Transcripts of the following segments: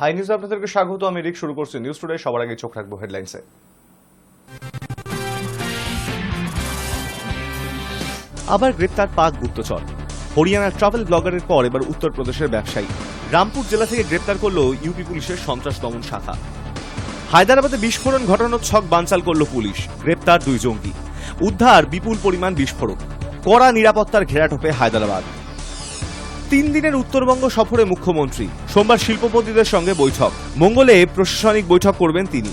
High নিউজে আপনাদেরকে স্বাগত। আমি রিক। শুরু করছি নিউজ টুডে। সবার আগে চোখ রাখবো হেডলাইন্সে। আবার গ্রেপ্তার পাক গুপ্তচর। হরিয়ানার ট্রাভেল ব্লগারের পর এবার উত্তরপ্রদেশের ব্যবসায়ী। রামপুর জেলা থেকে গ্রেপ্তার করল ইউপি পুলিশের সন্ত্রাস দমন শাখা। হায়দ্রাবাদে বিস্ফোরণ ঘটানোর ছক বানচাল করল পুলিশ। গ্রেপ্তার 2 জঙ্গি। উদ্ধার বিপুল পরিমাণ বিস্ফোরক। কড়া নিরাপত্তার ঘেরাটোপে হায়দ্রাবাদ। 3 দিনের উত্তরবঙ্গ সফরে মুখ্যমন্ত্রী। সোমবার শিল্পপতিদের সঙ্গে বৈঠক। মঙ্গলে প্রশাসনিক বৈঠক করবেন তিনি।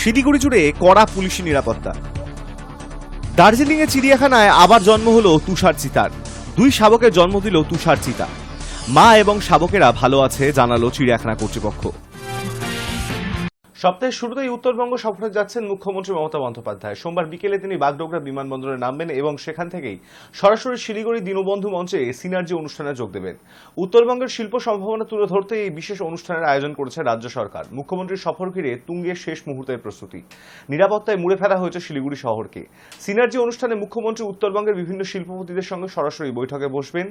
শিলিগুড়ি জুড়ে কড়া পুলিশি নিরাপত্তা। দার্জিলিং এ চিড়িয়াখানায় আবার জন্ম হলো তুষার চিতার। 2 শাবকের জন্ম দিল তুষার চিতা। মা এবং শাবকেরা ভালো আছে জানালো চিড়িয়াখানা কর্তৃপক্ষ। সপ্তাহের শুরুতেই উত্তরবঙ্গ সফরে যাচ্ছেন মুখ্যমন্ত্রী মমতা বন্দ্যোপাধ্যায়। সোমবার বিকেলে তিনি বাগডোগরা বিমানবন্দরে নামবেন এবং সেখান থেকেই সরাসরি শিলিগুড়ি দীনবন্ধু মঞ্চে সিনার্জি অনুষ্ঠানে যোগ দেবেন। উত্তরবঙ্গের শিল্প সম্ভাবনা তুলে ধরতে এই বিশেষ অনুষ্ঠানের আয়োজন করেছে রাজ্য সরকার। মুখ্যমন্ত্রীর সফর ঘিরে তুঙ্গের শেষ মুহূর্তের প্রস্তুতি। নিরাপত্তায় মুড়ে ফেলা হয়েছে শিলিগুড়ি শহরকে। সিনার্জি অনুষ্ঠানে মুখ্যমন্ত্রী উত্তরবঙ্গের বিভিন্ন শিল্পপতিদের সঙ্গে সরাসরি বৈঠকে বসবেন।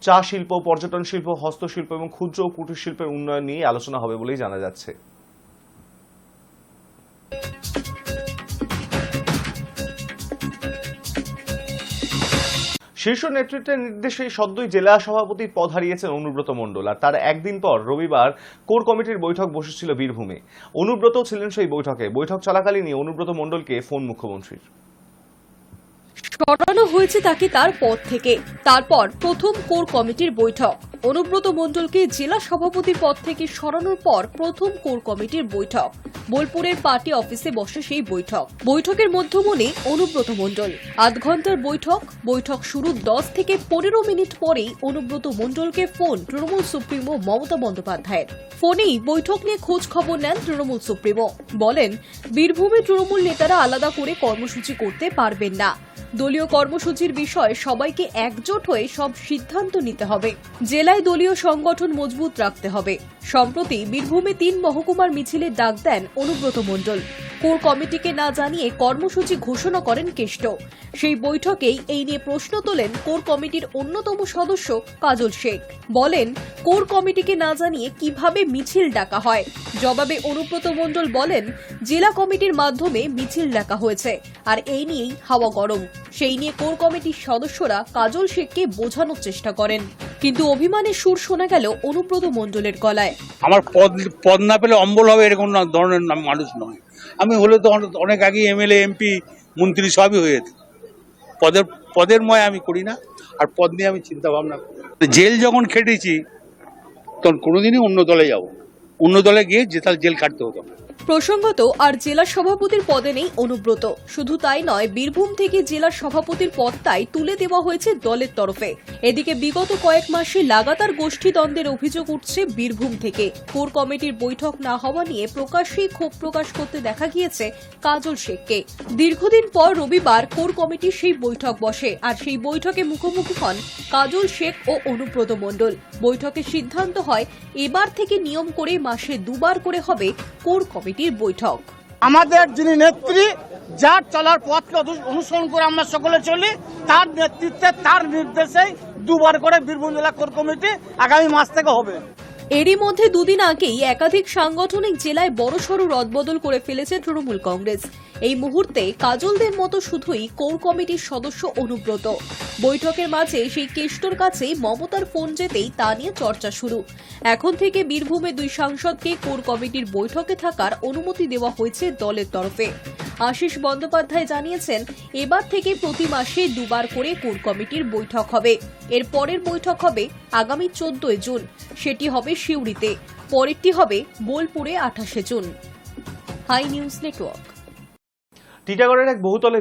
চা শিল্প, পর্যটন শিল্প, হস্তশিল্প এবং ক্ষুদ্র ও কুটির শিল্পের উন্নয়ন নিয়ে আলোচনা হবে বলেই জানা যাচ্ছে। শীর্ষ নেতৃত্বের নির্দেশে সদ্যই জেলা সভাপতির পদ হারিয়েছেন অনুব্রত মণ্ডল। আর তার একদিন পর রবিবার কোর কমিটির বৈঠক বসেছিল বীরভূমে। অনুব্রত ছিলেন সেই বৈঠকে। বৈঠক চলাকালীনই অনুব্রত মণ্ডলকে ফোন মুখ্যমন্ত্রীর। সরানো হয়েছে তাকে তার পদ থেকে। তারপর প্রথম কোর কমিটির বৈঠক। অনুব্রত মণ্ডলকে জেলা সভাপতির পদ থেকে সরানোর পর প্রথম কোর কমিটির বৈঠক। বোলপুরের পার্টি অফিসে বসে সেই বৈঠক। বৈঠকের মধ্যমণি অনুব্রত মণ্ডল। 8 ঘন্টার বৈঠক। বৈঠক শুরু 10 থেকে 15 মিনিট পরেই অনুব্রত মণ্ডলকে ফোন তৃণমূল সুপ্রিমো মমতা বন্দ্যোপাধ্যায়ের। ফোনেই বৈঠক নিয়ে খোঁজ খবর নেন তৃণমূল সুপ্রিমো। বলেন, বীরভূমে তৃণমূল নেতারা আলাদা করে কর্মসূচি করতে পারবেন না। দলীয় কর্মসূচির বিষয়ে সবাইকে একজোট হয়ে সব সিদ্ধান্ত নিতে হবে। জেলায় দলীয় সংগঠন মজবুত রাখতে হবে। সম্প্রতি বীরভূমে 3 মহকুমার মিছিলের ডাক দেন অনুব্রত মণ্ডল। কোর কমিটিকে না জানিয়ে কর্মসূচি ঘোষণা করেন কেষ্ট। সেই বৈঠকেই এই নিয়ে প্রশ্ন তোলেন কোর কমিটির অন্যতম সদস্য কাজল শেখ। বলেন, কোর কমিটিকে না জানিয়ে কিভাবে মিছিল ডাকা হয়। জবাবে অনুব্রত মণ্ডল বলেন, জেলা কমিটির মাধ্যমে মিছিল ডাকা হয়েছে আর এই নিয়েই হাওয়া গরম। সেই নিয়ে কোর কমিটির সদস্যরা কাজল শেখকে বোঝানোর চেষ্টা করেন, কিন্তু অভিমানের সুর শোনা গেল অনুব্রত মণ্ডলের গলায়। আমার পদ না পেলে অম্বল হবে এরকম ধরনের মানুষ নয় আমি। হলে তো অনেক আগে এমএলএ, এমপি, মন্ত্রী সবই হয়ে যেত। পদের ময় আমি করি না, আর পদ নিয়ে আমি চিন্তা ভাবনা করি। জেল যখন খেটেছি তখন কোনোদিনই অন্য দলে যাবো। অন্য দলে গিয়ে জেল কাটতে হতো। প্রসঙ্গত আর জেলা সভাপতির পদে নেই অনুব্রত। শুধু তাই নয়, বীরভূম থেকে জেলা সভাপতির পদটাই তুলে দেওয়া হয়েছে দলের তরফে। এদিকে বিগত কয়েক মাসে লাগাতার গোষ্ঠীদ্বন্দ্বের অভিযোগ উঠছে বীরভূম থেকে। কোর কমিটির বৈঠক না হওয়া নিয়ে প্রকাশ্যেই ক্ষোভ প্রকাশ করতে দেখা গিয়েছে কাজল শেখকে। দীর্ঘদিন পর রবিবার কোর কমিটির সেই বৈঠক বসে, আর সেই বৈঠকে মুখোমুখি হন কাজল শেখ ও অনুব্রত মণ্ডল। বৈঠকে সিদ্ধান্ত হয় এবার থেকে নিয়ম করে মাসে 2 বার করে হবে কোর কমিটির বৈঠক। আমাদের যিনি নেত্রী, যার চলার পথকে অনুসরণ করে আমরা সকলে চলি, তার নেতৃত্বে তার নির্দেশেই 2 বার করে বীরভূম জেলা কোর কমিটি আগামী মাস থেকে হবে। এরই মধ্যে 2 দিন আগেই একাধিক সাংগঠনিক জেলায় বড়সড় রদবদল করে ফেলেছে তৃণমূল কংগ্রেস। এই মুহূর্তে কাজলদের মতো শুধুই কোর কমিটির সদস্য অনুব্রত। বৈঠকের মাঝে সেই কেষ্টর কাছে মমতার ফোন যেতেই তা নিয়ে চর্চা শুরু। এখন থেকে বীরভূমে 2 সাংসদকে কোর কমিটির বৈঠকে থাকার অনুমতি দেওয়া হয়েছে দলের তরফে। আশিস বন্দ্যোপাধ্যায় জানিয়েছেন, এবার থেকে প্রতি মাসে 2 বার করে কোর কমিটির বৈঠক হবে। এর পরের বৈঠক হবে আগামী 14 জুন। সেটি হবে সিউড়িতে। পরেরটি হবে বোলপুরে 28 জুন। High News Network. টিটাগড়ের এক বহুতলে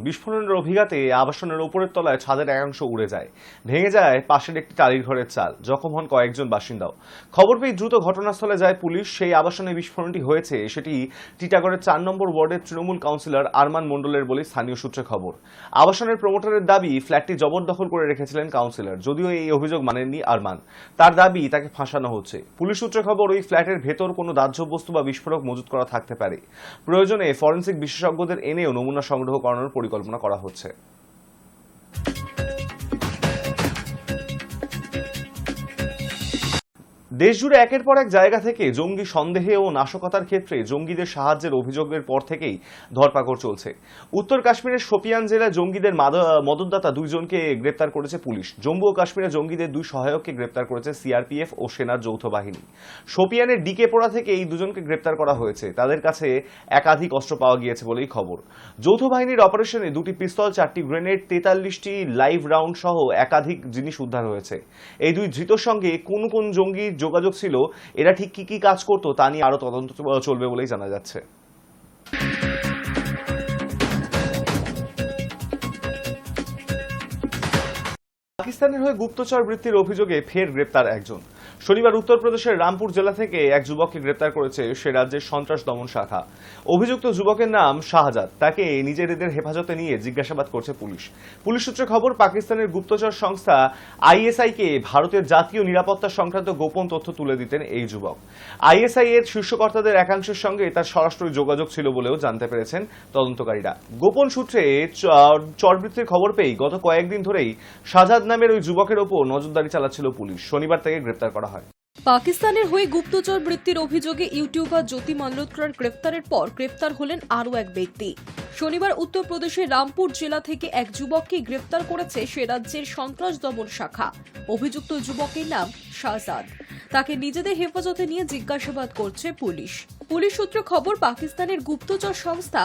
বিস্ফোরণের অভিঘাতে আবাসনের ওপরের তলায় ছাদের একাংশ উড়ে যায়। ভেঙে যায় পাশের একটি টালির ঘরের চাল। জখম হন কয়েকজন বাসিন্দাও। খবর পেয়ে দ্রুত ঘটনাস্থলে যায় পুলিশ। সেই আবাসনে বিস্ফোরণটি হয়েছে সেটি টিটাগড়ের 4 নম্বর ওয়ার্ডের তৃণমূল কাউন্সিলর আরমান মণ্ডলের বলে স্থানীয় সূত্রে খবর। আবাসনের প্রমোটারের দাবি, ফ্ল্যাটটি জবরদখল করে রেখেছিলেন কাউন্সিলর। যদিও এই অভিযোগ মানেননি আরমান। তার দাবি তাকে ফাঁসানো হচ্ছে। পুলিশ সূত্রে খবর, ওই ফ্ল্যাটের ভেতর কোনো দাহ্য বস্তু বা বিস্ফোরক মজুত করা থাকতে পারে। প্রয়োজনে ফরেনসিক বিশেষজ্ঞদের এনেও নমুনা সংগ্রহ করানোর পরিকল্পনা করা হচ্ছে। দেশজুড়ে একের পর এক জায়গা থেকে জঙ্গি সন্দেহে ও নাশকতার ক্ষেত্রে জঙ্গিদের সাহায্যের অভিযোগের পর থেকেই ধরপাকড় চলছে। উত্তর কাশ্মীরের শোপিয়ান জেলায় জঙ্গিদের মদতদাতা দুইজনকে গ্রেপ্তার করেছে পুলিশ। জম্মু ও কাশ্মীরে জঙ্গিদের দুই সহায়ককে গ্রেপ্তার করেছে সিআরপিএফ ও সেনার যৌথ বাহিনী। শোপিয়ানের ডিকেপোড়া থেকে এই দুজনকে গ্রেপ্তার করা হয়েছে। তাদের কাছে একাধিক অস্ত্র পাওয়া গিয়েছে বলেই খবর। যৌথ বাহিনীর অপারেশনে 2টি পিস্তল, 4টি গ্রেনেড, 43টি লাইভ রাউন্ড সহ একাধিক জিনিস উদ্ধার হয়েছে। এই দুই ধৃতর সঙ্গে কোন কোন জঙ্গির যোগাযোগ ছিল, এরা ঠিক কি কি কাজ করতো তা নিয়ে আরো তদন্ত চলবে বলেই জানা যাচ্ছে। পাকিস্তানের হয়ে গুপ্তচর বৃত্তির অভিযোগে ফের গ্রেপ্তার একজন। শনিবার উত্তরপ্রদেশের রামপুর জেলা থেকে এক যুবককে গ্রেপ্তার করেছে সে রাজ্যের সন্ত্রাস দমন শাখা। অভিযুক্ত যুবকের নাম শাহজাদ। তাকে নিজেদের হেফাজতে নিয়ে জিজ্ঞাসাবাদ করছে পুলিশ। পুলিশ সূত্রে খবর, পাকিস্তানের গুপ্তচর সংস্থা আইএসআই-কে ভারতের জাতীয় নিরাপত্তা সংক্রান্ত গোপন তথ্য তুলে দিতেন এই যুবক। আইএসআই এর শীর্ষকর্তাদের একাংশের সঙ্গে তার সরাসরি যোগাযোগ ছিল বলেও জানতে পেরেছেন তদন্তকারীরা। গোপন সূত্রে চরবৃত্তির খবর পেয়ে গত কয়েকদিন ধরেই শাহজাদ নামের ওই যুবকের ওপর নজরদারি চালাচ্ছিল পুলিশ। শনিবার তাকে গ্রেপ্তার করা হয়। পাকিস্তানের হয়ে গুপ্তচর বৃত্তির অভিযোগে ইউটিউবার জ্যোতি মালহোত্রার গ্রেফতারের পর গ্রেফতার হলেন আরও এক ব্যক্তি। শনিবার উত্তরপ্রদেশের রামপুর জেলা থেকে এক যুবককে গ্রেফতার করেছে সে রাজ্যের সন্ত্রাস দমন শাখা। অভিযুক্ত যুবকের নাম শাহজাদ। তাকে নিজেদের হেফাজতে নিয়ে জিজ্ঞাসাবাদ করছে পুলিশ। পুলিশ সূত্রে খবর, পাকিস্তানের গুপ্তচর সংস্থা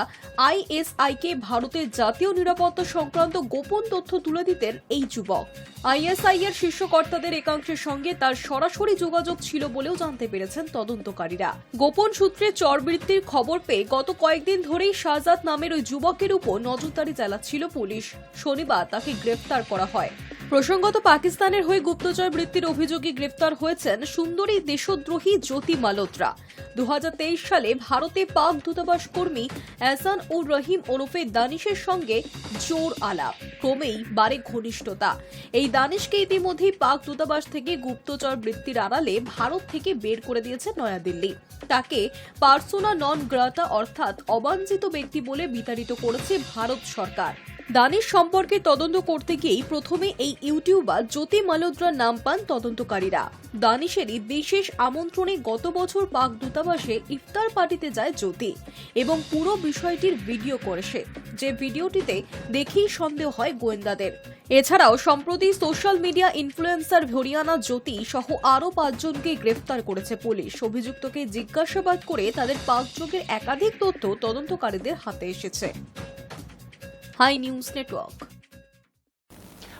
আইএসআই-কে ভারতের জাতীয় নিরাপত্তা সংক্রান্ত গোপন তথ্য তুলে দিতেন এই যুবক। আইএসআই এর শীর্ষকর্তাদের একাংশের সঙ্গে তার সরাসরি যোগাযোগ ছিল বলেও জানতে পেরেছেন তদন্তকারীরা। গোপন সূত্রে চরবৃত্তির খবর পেয়ে গত কয়েকদিন ধরেই শাহজাদ নামের ওই যুবকের উপর নজরদারি চালাচ্ছিল পুলিশ। শনিবার তাকে গ্রেফতার করা হয়। প্রসঙ্গত, পাকিস্তানের হয়ে গুপ্তচর বৃত্তির অভিযোগে গ্রেফতার হয়েছেন সুন্দরী দেশদ্রোহী জ্যোতি মালহোত্রা। 2023 সালে ভারতে পাক দূতাবাস কর্মী এহসান উর রহিম ওরফে দানিশের সঙ্গে জোর আলাপ, ক্রমেই বাড়ে ঘনিষ্ঠতা। এই দানিশকে ইতিমধ্যেই পাক দূতাবাস থেকে গুপ্তচর বৃত্তির আড়ালে ভারত থেকে বের করে দিয়েছে নয়াদিল্লি। তাকে পার্সোনা নন গ্রাটা অর্থাৎ অবাঞ্ছিত ব্যক্তি বলে বিতাড়িত করেছে ভারত সরকার। দানিশ সম্পর্কে তদন্ত করতে গিয়েই প্রথমে এই ইউটিউবার জ্যোতি মালহোত্রার নাম পান তদন্তকারীরা। দানিশেরই বিশেষ আমন্ত্রণে গত বছর পাক দূতাবাসে ইফতার পার্টিতে যায় জ্যোতি এবং পুরো বিষয়টির ভিডিও করেছে, যে ভিডিওটিতে দেখেই সন্দেহ হয় গোয়েন্দাদের। এছাড়াও সম্প্রতি সোশ্যাল মিডিয়া ইনফ্লুয়েন্সার হরিয়ানা জ্যোতি সহ আরও 5 জনকে গ্রেফতার করেছে পুলিশ। অভিযুক্তকে জিজ্ঞাসাবাদ করে তাদের পাকযোগের একাধিক তথ্য তদন্তকারীদের হাতে এসেছে। Hi News Network.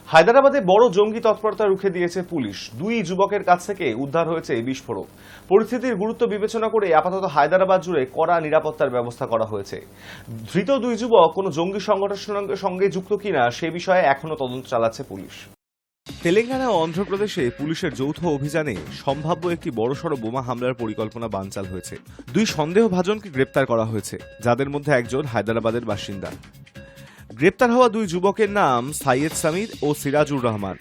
হায়দ্রাবাদে বড় জঙ্গি তৎপরতা রুখে দিয়েছে পুলিশ। 2 যুবকের কাছ থেকে উদ্ধার হয়েছে বিস্ফোরক। পরিস্থিতির গুরুত্ব বিবেচনা করে আপাতত হায়দ্রাবাদ জুড়ে কড়া নিরাপত্তার ব্যবস্থা করা হয়েছে। ধৃত 2 যুবক কোনো জঙ্গি সংগঠনের সঙ্গে যুক্ত কিনা সে বিষয়ে এখনো তদন্ত চালাচ্ছে পুলিশ। তেলেঙ্গানা ও অন্ধ্রপ্রদেশে পুলিশের যৌথ অভিযানে সম্ভাব্য একটি বড়সড় বোমা হামলার পরিকল্পনা বানচাল হয়েছে। 2 সন্দেহভাজনকে গ্রেপ্তার করা হয়েছে, যাদের মধ্যে একজন হায়দ্রাবাদের বাসিন্দা। গ্রেপ্তার হওয়া 2 যুবকের নাম সাইয়েদ সামির ও সিরাজুর রহমান।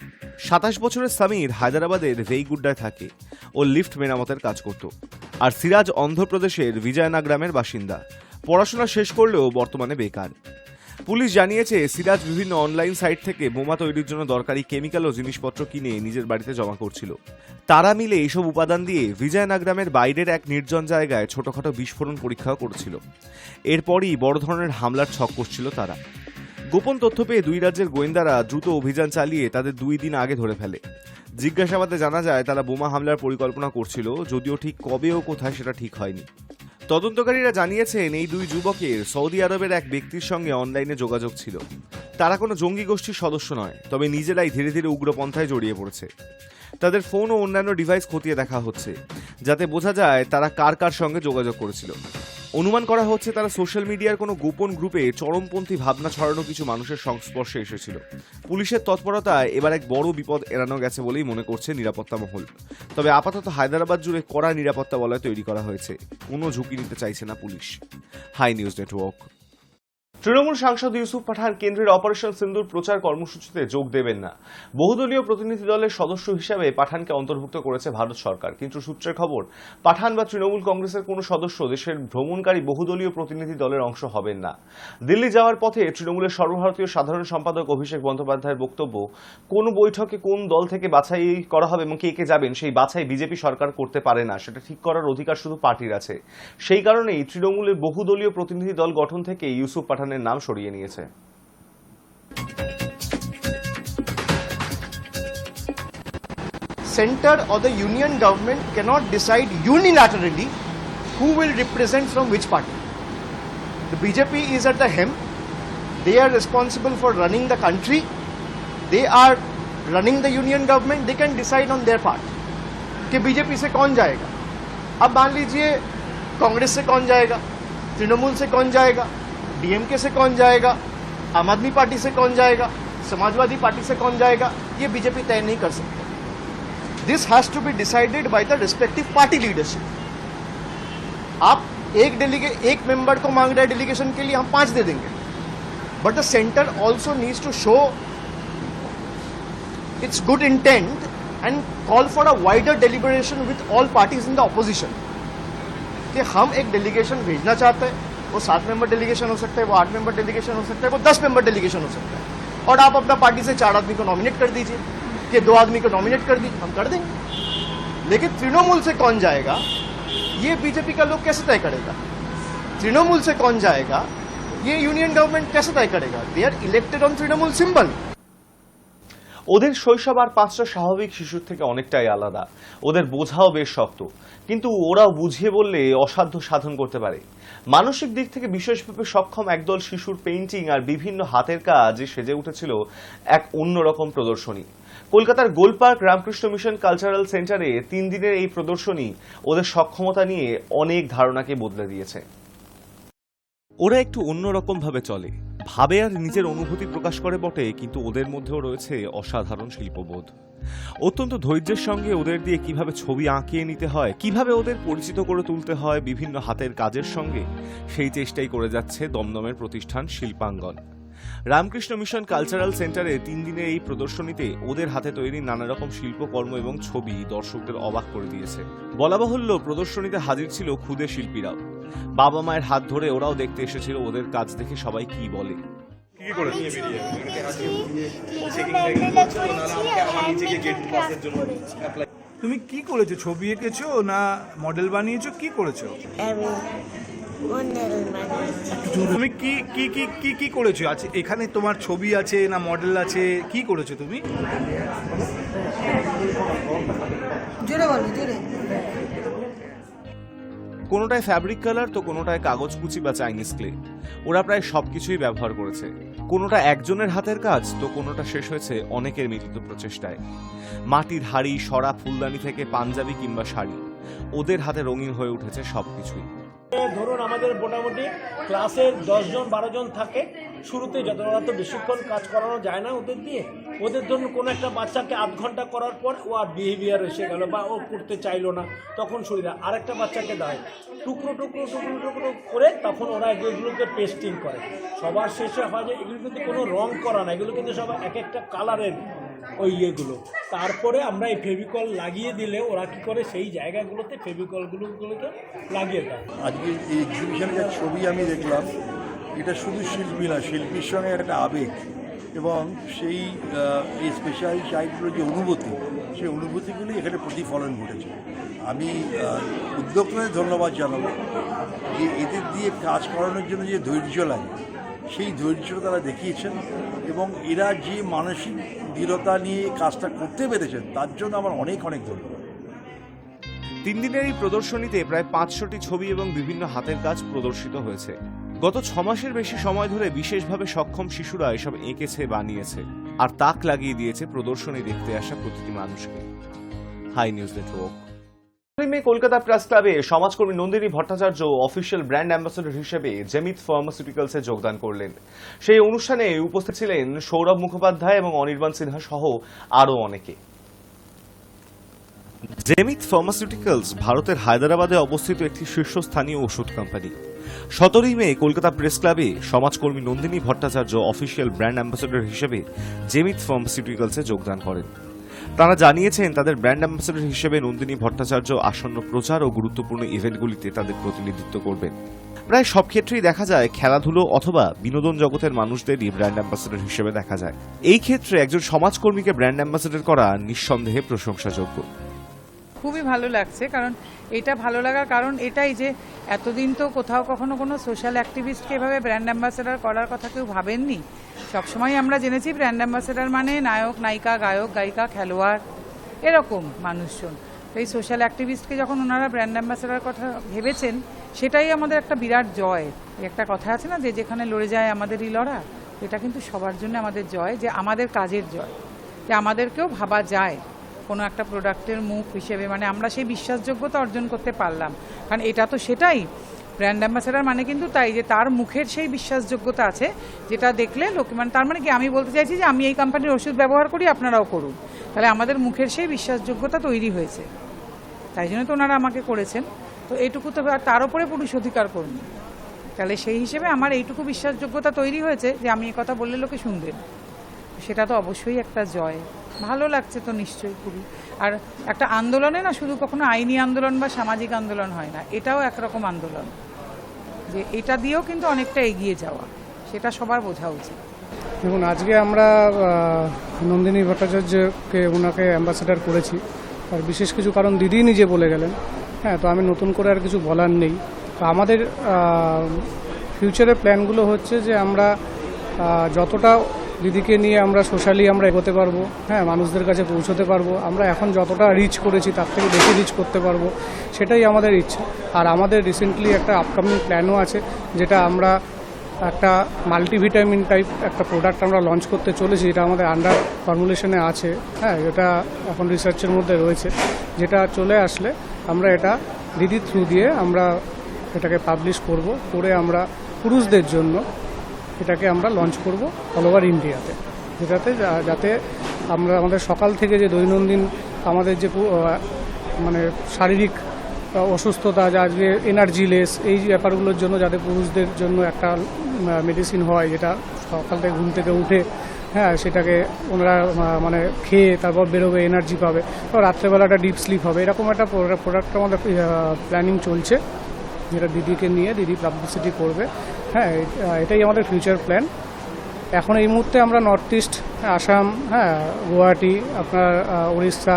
27 বছরের সামির হায়দ্রাবাদের ভেইগুড্ডায় থাকে ও লিফট মেরামতের কাজ করত, আর সিরাজ অন্ধ্রপ্রদেশের বিজয়নাগ্রামের বাসিন্দা। পড়াশোনা শেষ করলেও বর্তমানে বেকার। পুলিশ জানিয়েছে, সিরাজ বিভিন্ন অনলাইন সাইট থেকে বোমা তৈরির জন্য দরকারি কেমিক্যাল ও জিনিসপত্র কিনে নিজের বাড়িতে জমা করছিল। তারা মিলে এইসব উপাদান দিয়ে বিজয়নাগ্রামের বাইরের এক নির্জন জায়গায় ছোটখাটো বিস্ফোরণ পরীক্ষাও করছিল। এরপরই বড় ধরনের হামলার ছক কষছিল তারা। গোপন তথ্য পেয়ে 2 রাজ্যের গোয়েন্দারা দ্রুত অভিযান চালিয়ে তাদের 2 দিন আগে ধরে ফেলে। জিজ্ঞাসাবাদে জানা যায় তারা বোমা হামলার পরিকল্পনা করছিল, যদিও ঠিক কবে ও কোথায় সেটা ঠিক হয়নি। তদন্তকারীরা জানিয়েছেন, এই 2 যুবকের সৌদি আরবের এক ব্যক্তির সঙ্গে অনলাইনে যোগাযোগ ছিল। তারা কোনো জঙ্গি গোষ্ঠীর সদস্য নয়, তবে নিজেরাই ধীরে ধীরে উগ্রপন্থায় জড়িয়ে পড়েছে। তাদের ফোন ও অন্যান্য ডিভাইস খতিয়ে দেখা হচ্ছে, যাতে বোঝা যায় তারা কার কার সঙ্গে যোগাযোগ করেছিল। অনুমান করা হচ্ছে তারা সোশ্যাল মিডিয়ার কোনো গোপন গ্রুপে চরমপন্থী ভাবনা ছড়ানো কিছু মানুষের সংস্পর্শে এসেছিল। পুলিশের তৎপরতায় এবার এক বড় বিপদ এড়ানো গেছে বলেই মনে করছে নিরাপত্তা মহল। তবে আপাতত হায়দ্রাবাদ জুড়ে কড়া নিরাপত্তা বলয় তৈরি করা হয়েছে। কোনো ঝুঁকি নিতে চাইছে না পুলিশ। Hi News Network. তৃণমূল সাংসদ ইউসুফ পাঠান কেন্দ্রের অপারেশন সিন্দুর প্রচার কর্মসূচিতে যোগ দেবেন না। বহুদলীয় প্রতিনিধি দলের সদস্য হিসেবে পাঠানকে অন্তর্ভুক্ত করেছে ভারত সরকার, কিন্তু সূত্রের খবর পাঠান বা তৃণমূল কংগ্রেসের কোনো সদস্য দেশের ভ্রমণকারী বহুদলীয় প্রতিনিধি দলের অংশ হবেন না। দিল্লি যাওয়ার পথে তৃণমূলের সর্বভারতীয় সাধারণ সম্পাদক অভিষেক বন্দ্যোপাধ্যায়ের বক্তব্য, কোন বৈঠকে কোন দল থেকে বাছাই করা হবে এবং কে কে যাবেন সেই বাছাই বিজেপি সরকার করতে পারে না, সেটা ঠিক করার অধিকার শুধু পার্টির আছে। সেই কারণেই তৃণমূলের বহুদলীয় প্রতিনিধি দল গঠন থেকে ইউসুফ পাঠান নাম সরিয়ে নিয়েছে। Center or the union government cannot decide unilaterally who will represent from which party. The BJP is at the helm. They are responsible for running the country. They are running the union government. They can decide on their part कि BJP से कौन जाएगा। अब मान लीजिए कांग्रेस से कौन जाएगा, तृणमूल से कौन जाएगा, डीएमके से कौन जाएगा, आम आदमी पार्टी से कौन जाएगा, समाजवादी पार्टी से कौन जाएगा, ये बीजेपी तय नहीं कर सकते। This has to be decided by the respective party leadership. आप एक मेंबर को मांग रहे हैं डेलीगेशन के लिए, हम 5 दे देंगे, but the centre also needs to show its good intent and call for a wider deliberation with all parties in the opposition कि हम एक डेलीगेशन भेजना चाहते हैं। वो 7 मेंबर डेलीगेशन हो सकता है, वो 8 मेंबर डेलीगेशन हो सकता है, वो 10 मेंबर डेलीगेशन हो सकता है, और आप अपना पार्टी से 4 आदमी को नॉमिनेट कर दीजिए कि 2 आदमी को नॉमिनेट कर दीजिए, हम कर देंगे। लेकिन तृणमूल से कौन जाएगा ये बीजेपी का लोग कैसे तय करेगा? तृणमूल से कौन जाएगा ये यूनियन गवर्नमेंट कैसे तय करेगा? They are elected on Trinamool symbol. ওদের শৈশব আর 5টা স্বাভাবিক শিশুর থেকে অনেকটাই আলাদা। ওদের বোঝাও বেশ শক্ত, কিন্তু ওরাও বুঝিয়ে বললে অসাধ্য সাধন করতে পারে। মানসিক দিক থেকে বিশেষভাবে সক্ষম একদল শিশুর পেইন্টিং আর বিভিন্ন হাতের কাজে সেজে উঠেছিল এক অন্যরকম প্রদর্শনী। কলকাতার গোলপার্ক রামকৃষ্ণ মিশন কালচারাল সেন্টারে 3 দিনের এই প্রদর্শনী ওদের সক্ষমতা নিয়ে অনেক ধারণাকে বদলে দিয়েছে। ওরা একটু অন্যরকম ভাবে চলে, ভাবে আর নিজের অনুভূতি প্রকাশ করে বটে, কিন্তু ওদের মধ্যেও রয়েছে অসাধারণ শিল্পবোধ। অত্যন্ত ধৈর্যের সঙ্গে ওদের দিয়ে কিভাবে ছবি আঁকিয়ে নিতে হয়, কিভাবে ওদের পরিচিত করে তুলতে হয় বিভিন্ন হাতের কাজের সঙ্গে, সেই চেষ্টাই করে যাচ্ছে দমদমের প্রতিষ্ঠান শিল্পাঙ্গন। রামকৃষ্ণ মিশন কালচারাল সেন্টারে 3 দিনের এই প্রদর্শনীতে ওদের হাতে তৈরি নানা রকম শিল্পকর্ম এবং ছবি দর্শকদের অবাক করে দিয়েছে। বলা বাহুল্য, প্রদর্শনীতে হাজির ছিল খুদে শিল্পীরাও। বাবা মায়ের হাত ধরে ওরাও দেখতে এসেছিল ওদের কাজ দেখে সবাই কি বলে। তুমি কি করেছো? ছবি এঁকেছো না মডেল বানিয়েছো? কি করেছো? তুমি কি কি কি কি কি করেছো? আছে এখানে তোমার ছবি আছে না মডেল আছে? কি করেছো তুমি? জোরে বলো, জোরে। কোনোটায় ফ্যাব্রিক কালার তো কোনোটায় কাগজ কুচি বা চাইনিজ ক্লে। ওরা প্রায় সবকিছুই ব্যবহার করেছে। কোনোটা একজনের হাতের কাজ তো কোনোটা শেষ হয়েছে অনেকের মিলিত প্রচেষ্টায়। মাটির হাড়ি, সরা, ফুলদানি থেকে পাঞ্জাবি কিংবা শাড়ি, ওদের হাতে রঙিন হয়ে উঠেছে সবকিছুই। ধরুন আমাদের মোটামুটি ক্লাসে 10 জন 12 জন থাকে। শুরুতে যত ওরা তো বেশিক্ষণ কাজ করানো যায় না ওদের দিয়ে। ওদের ধরুন কোনো একটা বাচ্চাকে আধ ঘন্টা করার পর ও আর বিহেভিয়ার এসে গেল বা ও করতে চাইলো না, তখন সুবিধা আরেকটা বাচ্চাকে দেয় টুকরো টুকরো টুকরো টুকরো করে, তখন ওরা এগুলোকে পেস্টিং করে। সবার শেষে হয় যে এগুলো কিন্তু কোনো রং করা না, এগুলো কিন্তু সব এক একটা কালারের ওই ইয়েগুলো। তারপরে আমরা এই ফেভিকল লাগিয়ে দিলে ওরা কি করে সেই জায়গাগুলোতে ফেভিকলগুলোকে লাগিয়ে দেয়। আজকে এই এক্সিবিশনে যে ছবি আমি দেখলাম, এটা শুধু শিল্পী না, শিল্পীর সঙ্গে একটা আবেগ এবং সেই এই স্পেশাল সাইটগুলোর যে অনুভূতি, সেই অনুভূতিগুলি এখানে প্রতিফলন ঘটেছে। আমি উদ্যোক্তাদের ধন্যবাদ জানাবো যে এদের দিয়ে কাজ করানোর জন্য যে ধৈর্য লাগে সেই ধৈর্যটা তারা দেখিয়েছেন এবং এরা যে মানসিক দৃঢ়তা নিয়ে কাজটা করতে পেরেছেন তার জন্য আমার অনেক অনেক ধন্যবাদ। 3 দিনের এই প্রদর্শনীতে প্রায় 500টি ছবি এবং বিভিন্ন হাতের কাজ প্রদর্শিত হয়েছে। গত 6 মাসের বেশি সময় ধরে বিশেষভাবে সক্ষম শিশুরা এসব এঁকেছে, বানিয়েছে আর তাক লাগিয়ে দিয়েছে প্রদর্শনী দেখতে আসা প্রতিটি মানুষকে। Hi News Network. Kolkata press ক্লাবে সমাজকর্মী Nandini Bhattacharya official brand ambassador হিসেবে জেমিত ফার্মাসিউটিক্যালসে যোগদান করলেন। সেই অনুষ্ঠানে উপস্থিত ছিলেন সৌরভ মুখোপাধ্যায় এবং অনির্বাণ সিনহা সহ আরও অনেকে। জেমিত ফার্মাসিউটিক্যালস ভারতের হায়দ্রাবাদে অবস্থিত একটি শীর্ষস্থানীয় ওষুধ কোম্পানি। 17 মে কলকাতা প্রেস ক্লাবে সমাজকর্মী Nandini Bhattacharya official brand ambassador হিসেবে জেমিত ফার্মাসিউটিক্যালসে যোগদান করেন। তারা জানিয়েছেন তাদের ব্র্যান্ড অ্যাম্বাসেডর হিসেবে নন্দিনী ভট্টাচার্য আসন্ন প্রচার ও গুরুত্বপূর্ণ ইভেন্টগুলিতে তাদের প্রতিনিধিত্ব করবেন। প্রায় সব ক্ষেত্রেই দেখা যায় খেলাধুলো অথবা বিনোদন জগতের মানুষদেরই ব্র্যান্ড অ্যাম্বাসেডর হিসেবে দেখা যায়। এই ক্ষেত্রে একজন সমাজকর্মীকে ব্র্যান্ড অ্যাম্বাসেডর করা নিঃসন্দেহে প্রশংসাযোগ্য। খুবই ভালো লাগছে, কারণ এটা ভালো লাগার কারণ এটাই যে এতদিন তো কোথাও কখনো কোনো সোশ্যাল অ্যাক্টিভিস্টকে এভাবে ব্র্যান্ড অ্যাম্বাসেডর করার কথা কেউ ভাবেননি। সবসময় আমরা জেনেছি ব্র্যান্ড অ্যাম্বাসেডর মানে নায়ক, নায়িকা, গায়ক, গায়িকা, খেলোয়াড়, এরকম মানুষজন। তো এই সোশ্যাল অ্যাক্টিভিস্টকে যখন ওনারা ব্র্যান্ড অ্যাম্বাসেডর কথা ভেবেছেন, সেটাই আমাদের একটা বিরাট জয়। একটা কথা আছে না যে যেখানে লড়ে যায় আমাদেরই লড়া, এটা কিন্তু সবার জন্য আমাদের জয়, যে আমাদের কাজের জয়, যে আমাদেরকেও ভাবা যায় কোনো একটা প্রোডাক্টের মুখ হিসেবে, মানে আমরা সেই বিশ্বাসযোগ্যতা অর্জন করতে পারলাম। কারণ এটা তো সেটাই, ব্র্যান্ড অ্যাম্বাসেডর মানে কিন্তু তাই যে তার মুখের সেই বিশ্বাসযোগ্যতা আছে, যেটা দেখলে লোক, মানে তার মানে কি আমি বলতে চাইছি যে আমি এই কোম্পানির ওষুধ ব্যবহার করি, আপনারাও করুন, তাহলে আমাদের মুখের সেই বিশ্বাসযোগ্যতা তৈরি হয়েছে। তাই জন্য তো ওনারা আমাকে করেছেন। তো এইটুকু তো তার উপরে পুরুষ অধিকার করুন, তাহলে সেই হিসেবে আমার এইটুকু বিশ্বাসযোগ্যতা তৈরি হয়েছে যে আমি এই কথা বললে লোকে শুনবেন, সেটা তো অবশ্যই একটা জয়। ভালো লাগছে তো নিশ্চয়ই খুবই। আর একটা আন্দোলনে না শুধু কখনো আইনি আন্দোলন বা সামাজিক আন্দোলন হয় না, এটাও একরকম আন্দোলন, যে এটা দিয়েও কিন্তু অনেকটা এগিয়ে যাওয়া, সেটা সবার বোঝা উচিত। দেখুন, আজকে আমরা নন্দিনী ভট্টাচার্যকে ওনাকে অ্যাম্বাসেডর করেছি, আর বিশেষ কিছু কারণ দিদি নিজে বলে গেলেন। হ্যাঁ, তো আমি নতুন করে আর কিছু বলার নেই। তো আমাদের ফিউচারের প্ল্যানগুলো হচ্ছে যে আমরা যতটা দিদিকে নিয়ে আমরা সোশ্যালি আমরা এগোতে পারবো, হ্যাঁ, মানুষদের কাছে পৌঁছতে পারবো, আমরা এখন যতটা রিচ করেছি তার থেকে বেশি রিচ করতে পারবো, সেটাই আমাদের ইচ্ছা। আর আমাদের রিসেন্টলি একটা আপকামিং প্ল্যানও আছে, যেটা আমরা একটা মাল্টিভিটামিন টাইপ একটা প্রোডাক্ট আমরা লঞ্চ করতে চলেছি, যেটা আমাদের আন্ডার ফর্মুলেশনে আছে। হ্যাঁ, এটা এখন রিসার্চের মধ্যে রয়েছে, যেটা চলে আসলে আমরা এটা দিদির থ্রু দিয়ে আমরা এটাকে পাবলিশ করব, করে আমরা পুরুষদের জন্য এটাকে আমরা লঞ্চ করব অল ওভার ইন্ডিয়াতে, যেটাতে যাতে আমরা আমাদের সকাল থেকে যে দৈনন্দিন আমাদের যে মানে শারীরিক অসুস্থতা, যা আজকে এনার্জিলেস, এই ব্যাপারগুলোর জন্য যাতে পুরুষদের জন্য একটা মেডিসিন হয়, যেটা সকাল থেকে ঘুম থেকে উঠে, হ্যাঁ, সেটাকে ওনারা মানে খেয়ে তারপর বেরোবে, এনার্জি পাবে, তো রাত্রেবেলাটা ডিপ স্লিপ হবে, এরকম একটা প্রোডাক্ট আমাদের প্ল্যানিং চলছে, যেটা দিদিকে নিয়ে দিদি পাবলিসিটি করবে। হ্যাঁ, এটাই আমাদের ফিউচার প্ল্যান। এখন এই মুহূর্তে আমরা নর্থ ইস্ট, আসাম, হ্যাঁ, গুয়াহাটি, আপনার উড়িষ্যা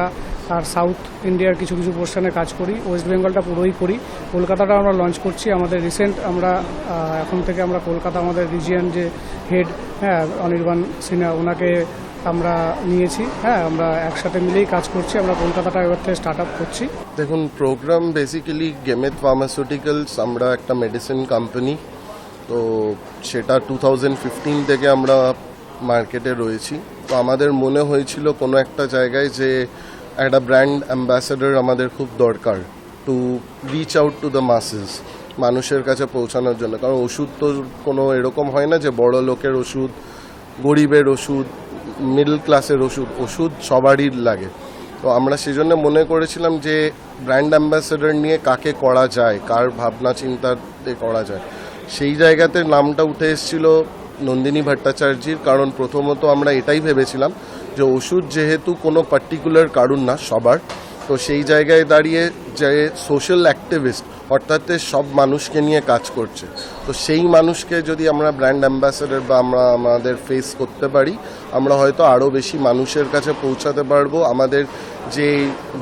আর সাউথ ইন্ডিয়ার কিছু কিছু পোর্শনে কাজ করি, ওয়েস্ট বেঙ্গলটা পুরোই করি, কলকাতাটা আমরা লঞ্চ করছি। আমাদের রিসেন্ট আমরা এখন থেকে আমরা কলকাতা আমাদের রিজিয়ন যে হেড, হ্যাঁ, অনির্বাণ সিনহা, ওনাকে আমরা নিয়েছি। হ্যাঁ, আমরা একসাথে মিলেই কাজ করছি, আমরা কলকাতাটা এবার থেকে স্টার্ট আপ করছি। দেখুন, প্রোগ্রাম বেসিক্যালি গেমেট ফার্মাসিউটিক্যালস, আমরা একটা মেডিসিন কোম্পানি, তো সেটা 2015 থেকে আমরা মার্কেটে রয়েছি। তো আমাদের মনে হয়েছিল কোনো একটা জায়গায় যে একটা ব্র্যান্ড অ্যাম্বাসেডর আমাদের খুব দরকার, to reach out to the মাসেস, মানুষের কাছে পৌঁছানোর জন্য। কারণ ওষুধ তো কোনো এরকম হয় না যে বড় লোকের ওষুধ, গরিবের ওষুধ, মিডল ক্লাসের ওষুধ সবারই লাগে। তো আমরা সেজন্য মনে করেছিলাম যে ব্র্যান্ড অ্যাম্বাসেডর নিয়ে কাকে করা যায়, কার ভাবনা চিন্তাতে করা যায়। সেই জায়গাতে নামটা উঠে এসেছিল নন্দিনী ভট্টাচার্যির। কারণ প্রথমত আমরা এটাই ভেবেছিলাম যে ওষুধ যেহেতু কোনো পার্টিকুলার কারণ না, সবার, তো সেই জায়গায় দাঁড়িয়ে যে সোশ্যাল অ্যাক্টিভিস্ট, অর্থাৎ সব মানুষকে নিয়ে কাজ করছে, তো সেই মানুষকে যদি আমরা ব্র্যান্ড অ্যাম্বাসেডর বা আমরা আমাদের ফেস করতে পারি, আমরা হয়তো আরও বেশি মানুষের কাছে পৌঁছাতে পারবো, আমাদের যে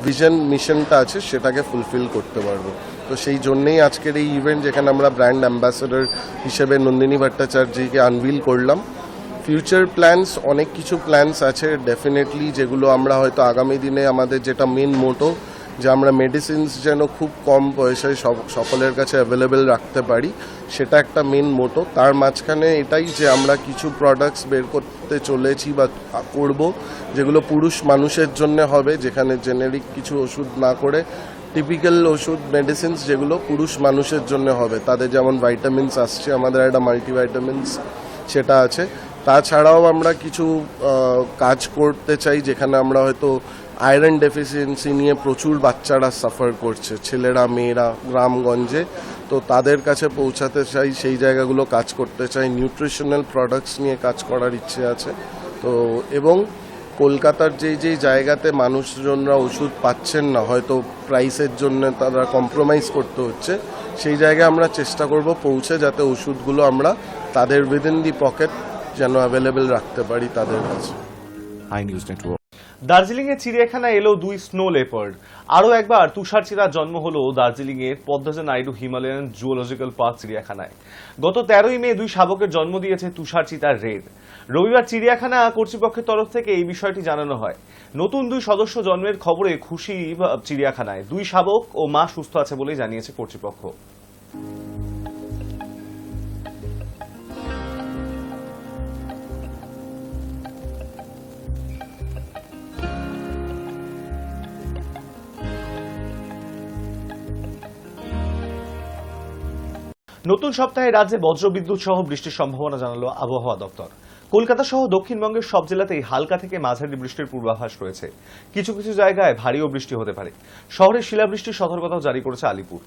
ভিশন মিশনটা আছে সেটাকে ফুলফিল করতে পারবো। তো সেই জন্যেই আজকের এই ইভেন্ট, যেখানে আমরা ব্র্যান্ড অ্যাম্বাসেডর হিসেবে নন্দিনী ভট্টাচার্যকে আনভিল করলাম। ফিউচার প্ল্যানস, অনেক কিছু প্ল্যানস আছে ডেফিনেটলি, যেগুলো আমরা হয়তো আগামী দিনে আমাদের যেটা মেন মোটো, যে আমরা মেডিসিনস যেন খুব কম পয়সায় সকলের কাছে অ্যাভেলেবেল রাখতে পারি, সেটা একটা মেন মোটো। তার মাঝখানে এটাই যে আমরা কিছু প্রোডাক্টস বের করতে চলেছি বা করব, যেগুলো পুরুষ মানুষের জন্য হবে, যেখানে জেনেরিক কিছু ওষুধ না করে টিপিক্যাল ওষুধ, মেডিসিনস যেগুলো পুরুষ মানুষের জন্য হবে। তাদের যেমন ভাইটামিনস আসছে, আমাদের একটা মাল্টিভাইটামিনস সেটা আছে। তাছাড়াও আমরা কিছু কাজ করতে চাই, যেখানে আমরা হয়তো আয়রন ডেফিসিয়েন্সি নিয়ে প্রচুর বাচ্চারা সাফার করছে, ছেলেরা মেয়েরা গ্রামগঞ্জে। তো তাদের কাছে পৌঁছাতে চাই, সেই জায়গাগুলো কাজ করতে চাই, নিউট্রিশনাল প্রোডাক্টস নিয়ে কাজ করার ইচ্ছে আছে। তো এবং কলকাতার যেই জায়গাতে মানুষজনরা ওষুধ পাচ্ছেন না, হয়তো প্রাইসের জন্য তারা কম্প্রোমাইজ করতে হচ্ছে, সেই জায়গায় আমরা চেষ্টা করব পৌঁছে, যাতে ওষুধগুলো আমরা তাদের উইদিন দি পকেট যেন অ্যাভেলেবেল রাখতে পারি তাদের কাছে। High News network. দার্জিলিং এর চিড়িয়াখানায় এলো 2 স্নো লেপার্ড। আরও একবার তুষারচিতার জন্ম হলো দার্জিলিং এর Padmaja Naidu Himalayan zoological park চিড়িয়াখানায়। গত 13ই মে 2 শাবকের জন্ম দিয়েছে তুষারচিতার রেড। রবিবার চিড়িয়াখানা কর্তৃপক্ষের তরফ থেকে এই বিষয়টি জানানো হয়। নতুন 2 সদস্য জন্মের খবরে খুশি চিড়িয়াখানায়। 2 শাবক ও মা সুস্থ আছে বলে জানিয়েছে কর্তৃপক্ষ। নতুন সপ্তাহে রাজ্যে বজ্রবিদ্যুৎ সহ বৃষ্টির সম্ভাবনা জানালো আবহাওয়া দপ্তর। কলকাতা সহ দক্ষিণবঙ্গের সব জেলাতেই হালকা থেকে মাঝারি বৃষ্টির পূর্বাভাস রয়েছে। কিছু কিছু জায়গায় ভারীও বৃষ্টি হতে পারে। শহরে শিলাবৃষ্টির সতর্কতাও জারি করেছে আলিপুর।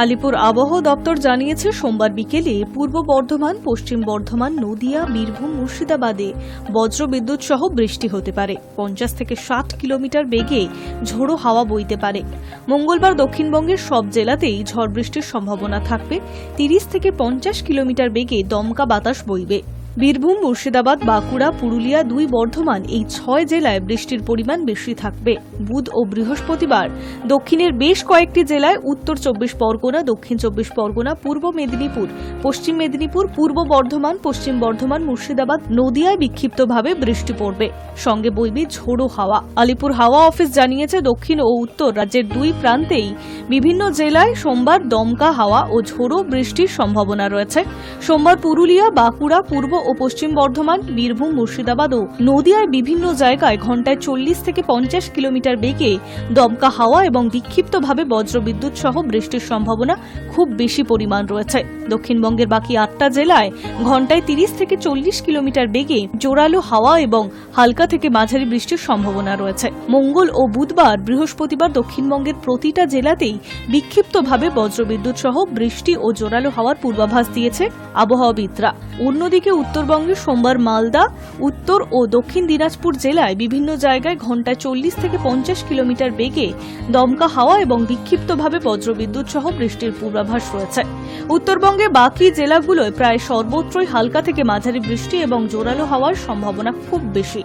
আলিপুর আবহাওয়া দপ্তর জানিয়েছে সোমবার বিকেলে পূর্ব বর্ধমান, পশ্চিম বর্ধমান, নদিয়া, বীরভূম, মুর্শিদাবাদে বজ্রবিদ্যুৎ সহ বৃষ্টি হতে পারে। 50 থেকে 60 কিলোমিটার বেগে ঝোড়ো হাওয়া বইতে পারে। মঙ্গলবার দক্ষিণবঙ্গের সব জেলাতেই ঝড় বৃষ্টির সম্ভাবনা থাকবে। 30 থেকে 50 কিলোমিটার বেগে দমকা বাতাস বইবে। বীরভূম, মুর্শিদাবাদ, বাঁকুড়া, পুরুলিয়া, 2 বর্ধমান এই 6 জেলায় বৃষ্টির পরিমাণ বেশি থাকবে। বুধ ও বৃহস্পতিবার দক্ষিণের বেশ কয়েকটি জেলায়, উত্তর 24 পরগনা, দক্ষিণ 24 পরগনা, পূর্ব মেদিনীপুর, পশ্চিম মেদিনীপুর, পূর্ব বর্ধমান, পশ্চিম বর্ধমান, মুর্শিদাবাদ, নদিয়ায় বিক্ষিপ্তভাবে বৃষ্টি পড়বে। সঙ্গে বইবে ঝোড়ো হাওয়া। আলিপুর হাওয়া অফিস জানিয়েছে দক্ষিণ ও উত্তর রাজ্যের 2 প্রান্তেই বিভিন্ন জেলায় সোমবার দমকা হাওয়া ও ঝোড়ো বৃষ্টির সম্ভাবনা রয়েছে। সোমবার পুরুলিয়া, বাঁকুড়া, পূর্ব ও পশ্চিম বর্ধমান, বীরভূম, মুর্শিদাবাদ ও নদিয়ায় বিভিন্ন জায়গায় ঘন্টায় 40 থেকে 50 কিলোমিটার বেগে দমকা হাওয়া এবং বিক্ষিপ্তভাবে বজ্রবিদ্যুৎ সহ বৃষ্টির সম্ভাবনা খুব বেশি পরিমাণ রয়েছে। দক্ষিণবঙ্গের বাকি 8টা জেলায় ঘন্টায় 30 থেকে 40 কিলোমিটার বেগে জোরালো হাওয়া এবং হালকা থেকে মাঝারি বৃষ্টির সম্ভাবনা রয়েছে। মঙ্গল ও বুধবার, বৃহস্পতিবার দক্ষিণবঙ্গের প্রতিটা জেলাতেই বিক্ষিপ্তভাবে বজ্রবিদ্যুৎ সহ বৃষ্টি ও জোরালো হাওয়ার পূর্বাভাস দিয়েছে আবহাওয়াবিদরা। অন্যদিকে উত্তরবঙ্গে সোমবার মালদা, উত্তর ও দক্ষিণ দিনাজপুর জেলায় বিভিন্ন জায়গায় ঘন্টায় 40 থেকে 50 কিলোমিটার বেগে দমকা হাওয়া এবং বিক্ষিপ্তভাবে বজ্রবিদ্যুৎ সহ বৃষ্টির পূর্বাভাস রয়েছে। উত্তরবঙ্গে বাকি জেলাগুলোয় প্রায় সর্বত্রই হালকা থেকে মাঝারি বৃষ্টি এবং জোরালো হাওয়ার সম্ভাবনা খুব বেশি।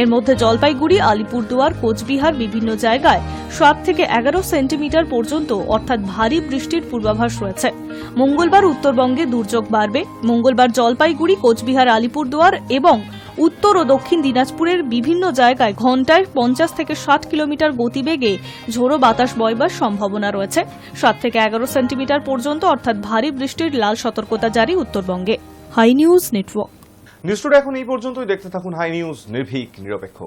এর মধ্যে জলপাইগুড়ি, আলিপুরদুয়ার, কোচবিহার বিভিন্ন জায়গায় 7 থেকে 11 সেন্টিমিটার পর্যন্ত অর্থাৎ ভারী বৃষ্টির পূর্বাভাস রয়েছে। মঙ্গলবার উত্তরবঙ্গে দুর্যোগ বাড়বে। মঙ্গলবার জলপাইগুড়ি, কোচবিহার, আলিপুরদুয়ার এবং উত্তর ও দক্ষিণ দিনাজপুরের বিভিন্ন জায়গায় ঘন্টায় 50 থেকে 60 কিলোমিটার গতিবেগে ঝোড়ো বাতাস বইবার সম্ভাবনা রয়েছে। 7 থেকে 11 সেন্টিমিটার পর্যন্ত অর্থাৎ ভারী বৃষ্টির লাল সতর্কতা জারি উত্তরবঙ্গে। Hi News Network. News today এখন এই পর্যন্তই। দেখতে থাকুন হাই নিউজ, নির্ভীক, নিরপেক্ষ।